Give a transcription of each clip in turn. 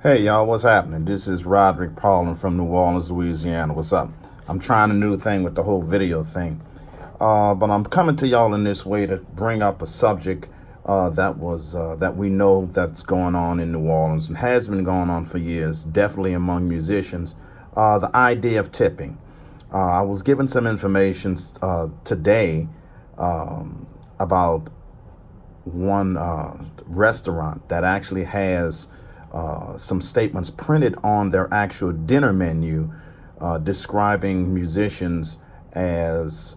Hey y'all, what's happening? This is Roderick Paulin from New Orleans, Louisiana. What's up? I'm trying a new thing with the whole video thing. But I'm coming to y'all in this way to bring up a subject that we know that's going on in New Orleans and has been going on for years, definitely among musicians. The idea of tipping. I was given some information today about one restaurant that actually has some statements printed on their actual dinner menu describing musicians as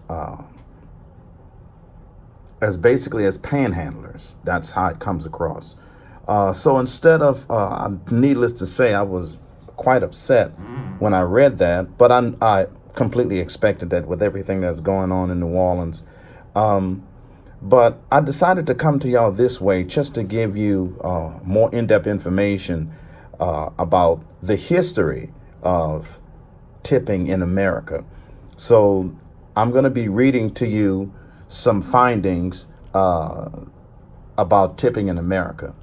basically as panhandlers. That's how it comes across. So instead of, needless to say, I was quite upset when I read that, but I completely expected that with everything that's going on in New Orleans. But I decided to come to y'all this way just to give you more in-depth information about the history of tipping in America. So I'm going to be reading to you some findings about tipping in America.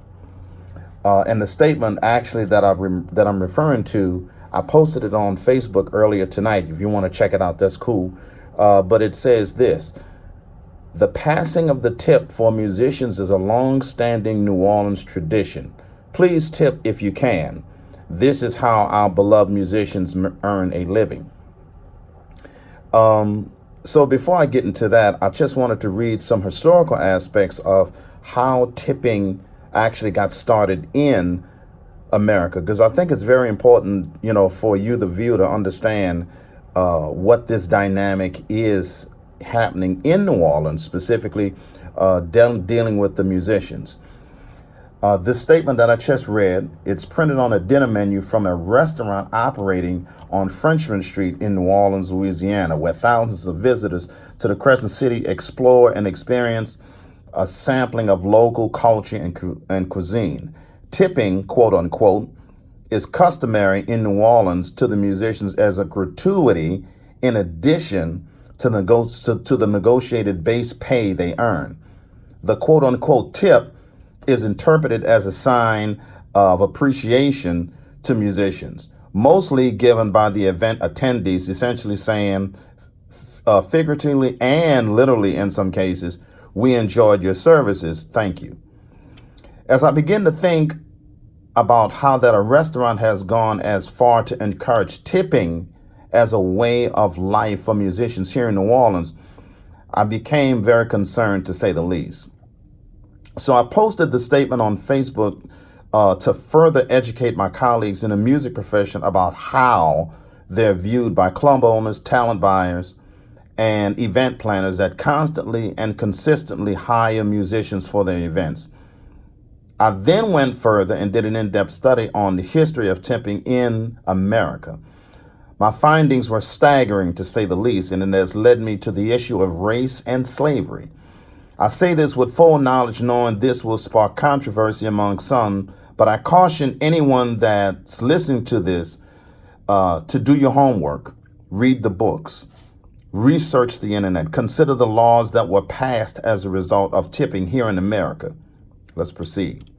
And the statement actually that I'm referring to, I posted it on Facebook earlier tonight. If you want to check it out, that's cool. But it says this: the passing of the tip for musicians is a long-standing New Orleans tradition. Please tip if you can. This is how our beloved musicians earn a living. So before I get into that, I just wanted to read some historical aspects of how tipping actually got started in America, because I think it's very important, for you, the viewer, to understand what this dynamic is happening in New Orleans, specifically dealing with the musicians. This statement that I just read, it's printed on a dinner menu from a restaurant operating on Frenchman Street in New Orleans, Louisiana, where thousands of visitors to the Crescent City explore and experience a sampling of local culture and cuisine. Tipping, quote unquote, is customary in New Orleans to the musicians as a gratuity in addition to the negotiated base pay they earn. The quote unquote tip is interpreted as a sign of appreciation to musicians, mostly given by the event attendees, essentially saying, figuratively and literally in some cases, "We enjoyed your services, thank you." As I begin to think about how that a restaurant has gone as far to encourage tipping as a way of life for musicians here in New Orleans, I became very concerned, to say the least. So I posted the statement on Facebook to further educate my colleagues in the music profession about how they're viewed by club owners, talent buyers, and event planners that constantly and consistently hire musicians for their events. I then went further and did an in-depth study on the history of tipping in America. My findings were staggering, to say the least, and it has led me to the issue of race and slavery. I say this with full knowledge, knowing this will spark controversy among some, but I caution anyone that's listening to this to do your homework, read the books, research the internet, consider the laws that were passed as a result of tipping here in America. Let's proceed.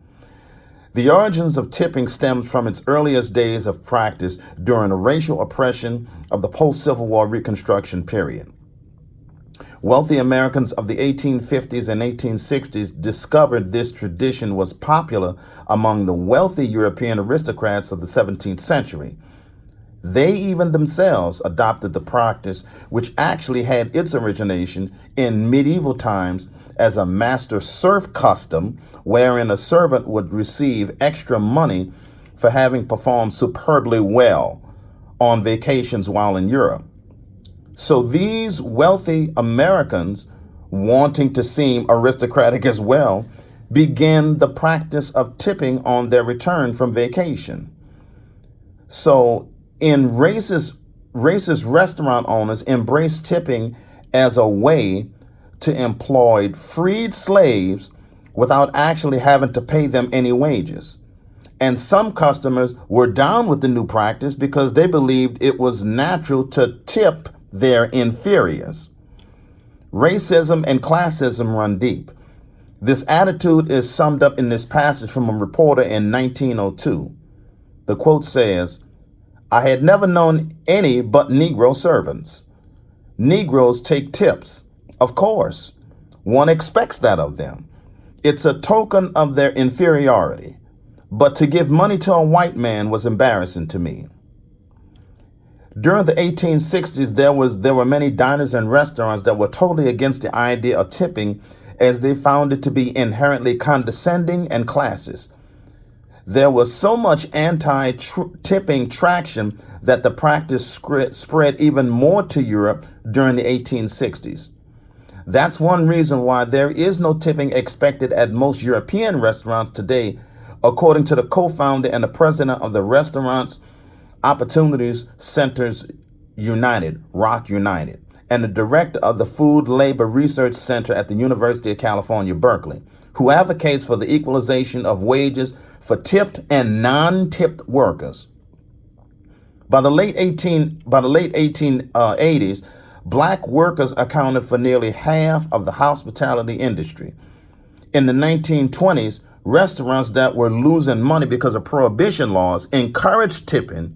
The origins of tipping stems from its earliest days of practice during the racial oppression of the post-Civil War Reconstruction period. Wealthy Americans of the 1850s and 1860s discovered this tradition was popular among the wealthy European aristocrats of the 17th century. They even themselves adopted the practice, which actually had its origination in medieval times as a master serf custom, wherein a servant would receive extra money for having performed superbly well on vacations while in Europe. So these wealthy Americans, wanting to seem aristocratic as well, began the practice of tipping on their return from vacation. So racist restaurant owners embraced tipping as a way to employ freed slaves without actually having to pay them any wages. And some customers were down with the new practice because they believed it was natural to tip their inferiors. Racism and classism run deep. This attitude is summed up in this passage from a reporter in 1902. The quote says, "I had never known any but Negro servants. Negroes take tips. Of course, one expects that of them. It's a token of their inferiority. But to give money to a white man was embarrassing to me." During the 1860s, there were many diners and restaurants that were totally against the idea of tipping, as they found it to be inherently condescending and classist. There was so much anti-tipping traction that the practice spread even more to Europe during the 1860s. That's one reason why there is no tipping expected at most European restaurants today, according to the co-founder and the president of the Restaurants Opportunities Centers United, ROC United, and the director of the Food Labor Research Center at the University of California, Berkeley, who advocates for the equalization of wages for tipped and non-tipped workers. By the late 1880s, black workers accounted for nearly half of the hospitality industry. In the 1920s, restaurants that were losing money because of prohibition laws encouraged tipping,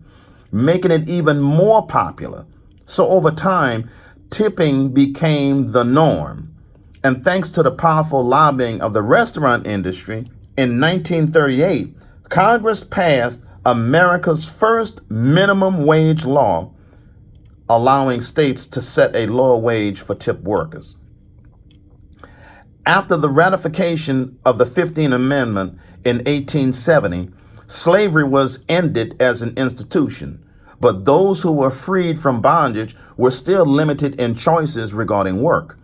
making it even more popular. So over time, tipping became the norm. And thanks to the powerful lobbying of the restaurant industry, in 1938, Congress passed America's first minimum wage law, allowing states to set a lower wage for tip workers. After the ratification of the 15th Amendment in 1870, slavery was ended as an institution, but those who were freed from bondage were still limited in choices regarding work.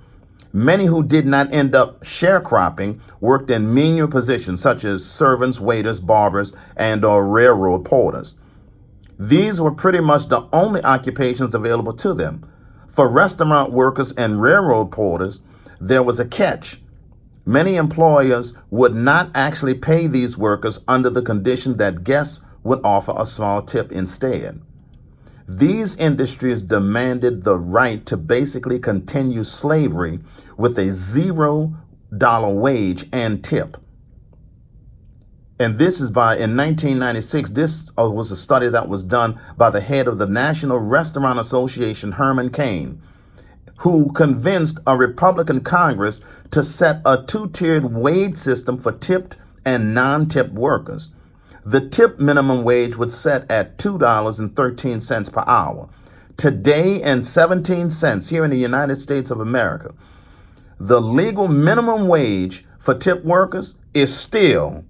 Many who did not end up sharecropping worked in menial positions such as servants, waiters, barbers, and/or railroad porters. These were pretty much the only occupations available to them. For restaurant workers and railroad porters, there was a catch. Many employers would not actually pay these workers under the condition that guests would offer a small tip instead. These industries demanded the right to basically continue slavery with a $0 wage and tip. And this is in 1996, this was a study that was done by the head of the National Restaurant Association, Herman Cain, who convinced a Republican Congress to set a two-tiered wage system for tipped and non-tipped workers. The tip minimum wage was set at $2.13 per hour. Today, and 17 cents here in the United States of America, the legal minimum wage for tip workers is still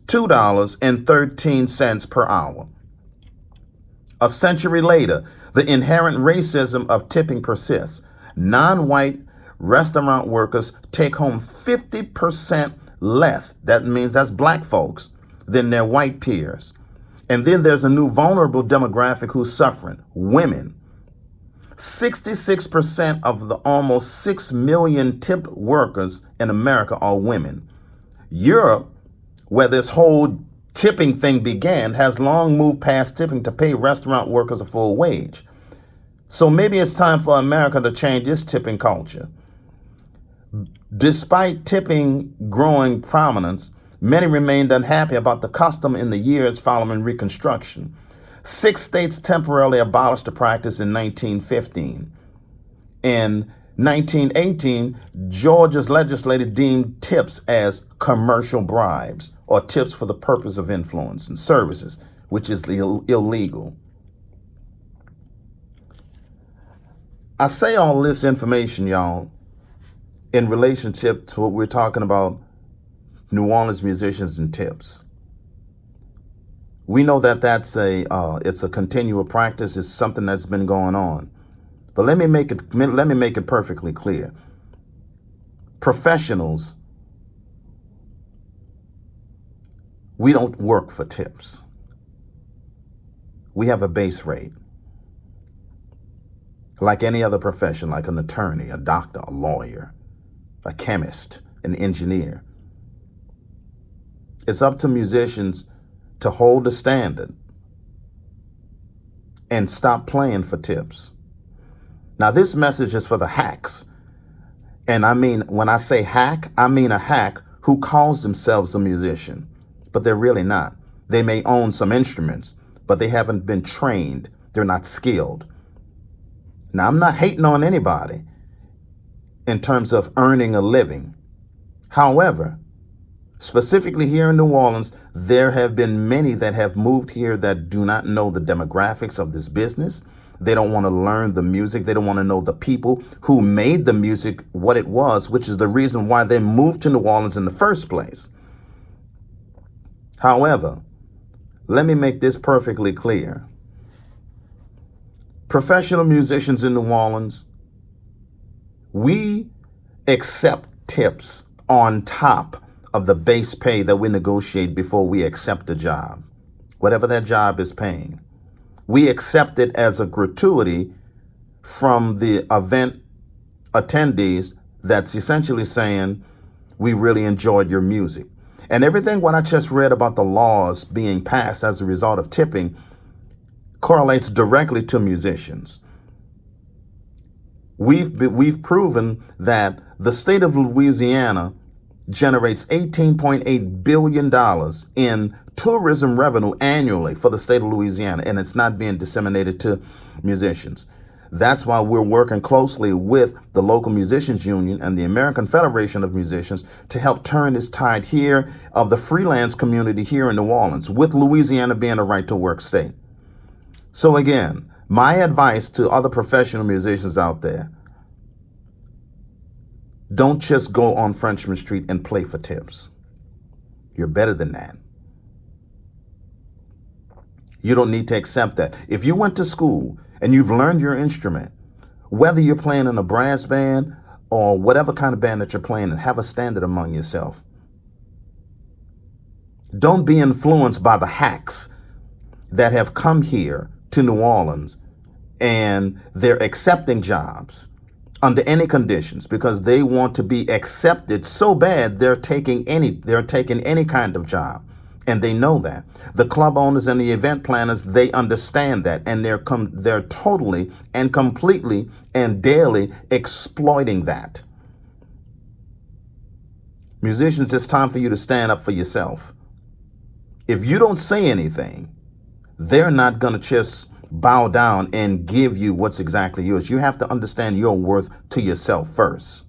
$2.13 per hour. A century later, the inherent racism of tipping persists. Non-white restaurant workers take home 50% less, that means that's black folks, than their white peers. And then there's a new vulnerable demographic who's suffering, women. 66% of the almost 6 million tipped workers in America are women. Europe, where this whole tipping thing began, has long moved past tipping to pay restaurant workers a full wage. So maybe it's time for America to change its tipping culture. Despite tipping growing prominence, many remained unhappy about the custom in the years following Reconstruction. 6 states temporarily abolished the practice in 1915. In 1918, Georgia's legislature deemed tips as commercial bribes or tips for the purpose of influence and services, which is illegal. I say all this information, y'all, in relationship to what we're talking about, New Orleans musicians and tips. We know that it's a continual practice. It's something that's been going on. But let me make it perfectly clear. Professionals, we don't work for tips. We have a base rate. Like any other profession, like an attorney, a doctor, a lawyer, a chemist, an engineer. It's up to musicians to hold the standard and stop playing for tips. Now, this message is for the hacks. And I mean, when I say hack, I mean a hack who calls themselves a musician, but they're really not. They may own some instruments, but they haven't been trained. They're not skilled. Now, I'm not hating on anybody in terms of earning a living. However, specifically here in New Orleans, there have been many that have moved here that do not know the demographics of this business. They don't want to learn the music. They don't want to know the people who made the music what it was, which is the reason why they moved to New Orleans in the first place. However, let me make this perfectly clear. Professional musicians in New Orleans, we accept tips on top of the base pay that we negotiate before we accept a job, whatever that job is paying. We accept it as a gratuity from the event attendees that's essentially saying, we really enjoyed your music. And everything what I just read about the laws being passed as a result of tipping correlates directly to musicians. We've proven that the state of Louisiana generates $18.8 billion in tourism revenue annually for the state of Louisiana, and it's not being disseminated to musicians. That's why we're working closely with the local musicians union and the American Federation of Musicians to help turn this tide here of the freelance community here in New Orleans, with Louisiana being a right to work state. So again, my advice to other professional musicians out there, don't just go on Frenchman Street and play for tips. You're better than that. You don't need to accept that. If you went to school and you've learned your instrument, whether you're playing in a brass band or whatever kind of band that you're playing, and have a standard among yourself. Don't be influenced by the hacks that have come here to New Orleans and they're accepting jobs under any conditions because they want to be accepted so bad they're taking any kind of job. And they know that. The club owners and the event planners, they understand that, and they're totally and completely and daily exploiting that. Musicians, it's time for you to stand up for yourself. If you don't say anything, they're not going to just bow down and give you what's exactly yours. You have to understand your worth to yourself first.